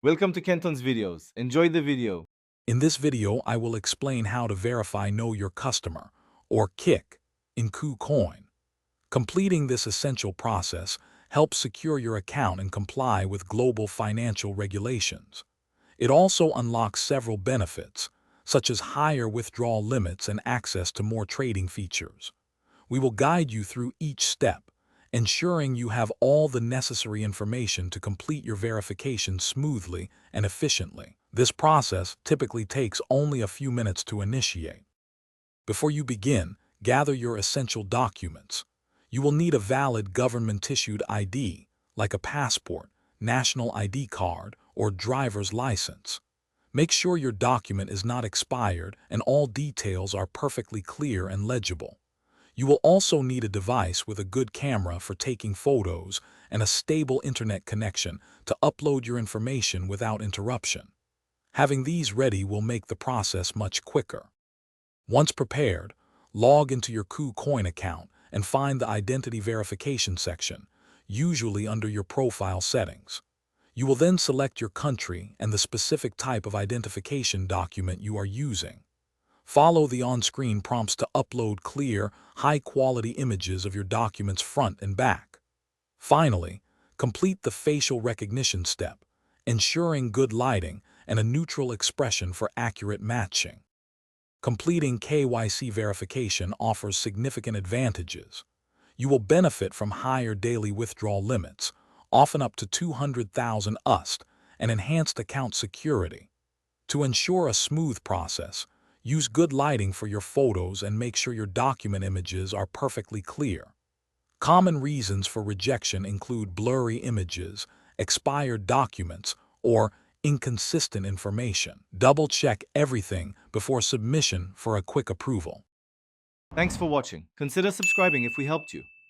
Welcome to Kenton's videos. Enjoy the video. In this video, I will explain how to verify Know Your Customer, or KIC, in KuCoin. Completing this essential process helps secure your account and comply with global financial regulations. It also unlocks several benefits, such as higher withdrawal limits and access to more trading features. We will guide you through each step, ensuring you have all the necessary information to complete your verification smoothly and efficiently. This process typically takes only a few minutes to initiate. Before you begin, gather your essential documents. You will need a valid government-issued ID, like a passport, national ID card, or driver's license. Make sure your document is not expired and all details are perfectly clear and legible. You will also need a device with a good camera for taking photos and a stable internet connection to upload your information without interruption. Having these ready will make the process much quicker. Once prepared, log into your KuCoin account and find the Identity Verification section, usually under your profile settings. You will then select your country and the specific type of identification document you are using. Follow the on-screen prompts to upload clear, high-quality images of your documents front and back. Finally, complete the facial recognition step, ensuring good lighting and a neutral expression for accurate matching. Completing KYC verification offers significant advantages. You will benefit from higher daily withdrawal limits, often up to 200,000 USD, and enhanced account security. To ensure a smooth process, use good lighting for your photos and make sure your document images are perfectly clear. Common reasons for rejection include blurry images, expired documents, or inconsistent information. Double-check everything before submission for a quick approval. Thanks for watching. Consider subscribing if we helped you.